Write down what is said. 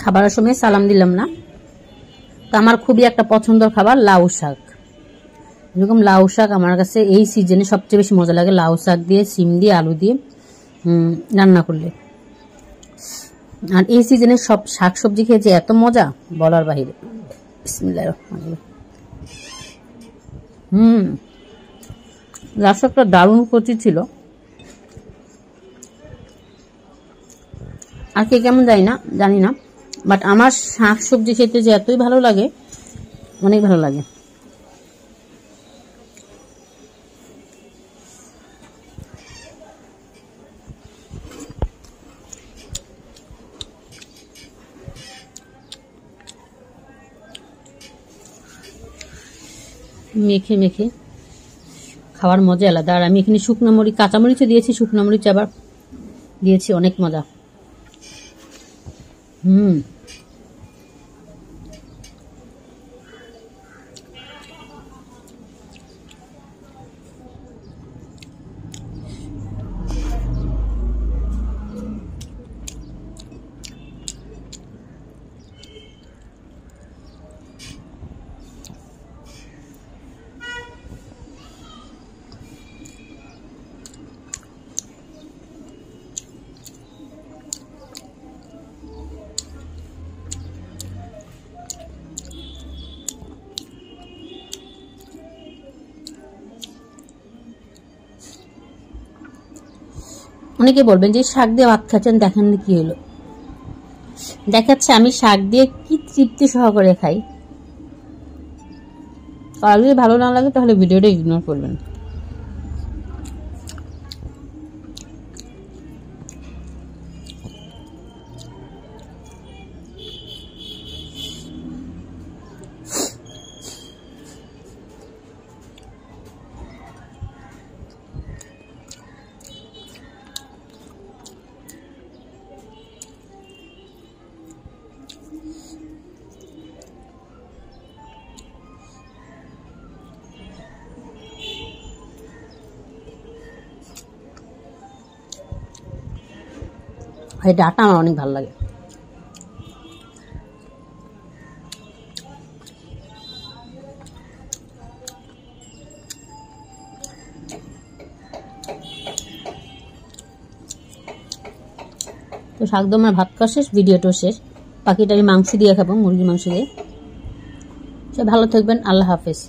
খাবারের সময় সালাম দিলাম না। তো আমার খুবই একটা পছন্দের খাবার লাউ শাক। এরকম লাউ শাক আমার কাছে এই সিজনে সবচেয়ে বেশি মজা লাগে, লাউ শাক দিয়ে সিম দিয়ে আলু দিয়ে রান্না করলে। আর এই সিজনে সব শাক সবজি খেয়েছে এত মজা বলার বাহিরে। বিসমিল্লাহির রহমানির রহিম। লাউ শাকটা দারুণ কচি ছিল। আর কে কেমন জানি না, বাট আমার শাক সবজি খেতে যে এতই ভালো লাগে, অনেক ভালো লাগে। মেখে মেখে খাওয়ার মজা আলাদা। আর আমি এখানে শুকনো মরিচ, কাঁচামরিচও দিয়েছি, শুকনো মরিচ আবার দিয়েছি, অনেক মজা। অনেকে বলবেন যে শাক দিয়ে ভাত খাচ্ছেন, দেখেন কি হলো। দেখাচ্ছে আমি শাক দিয়ে কি তৃপ্তি সহকারে খাই। আর যদি ভালো না লাগে তাহলে ভিডিওটা ইগনোর করবেন। এই ডাটা আমার অনেক ভালো লাগে। তো শাক দিয়ে আমার ভাত খাওয়া শেষ, ভিডিওটাও শেষ। বাকিটা আমি মাংস দিয়ে খাবো, মুরগির মাংস দিয়ে। সে ভালো থাকবেন, আল্লাহ হাফেজ।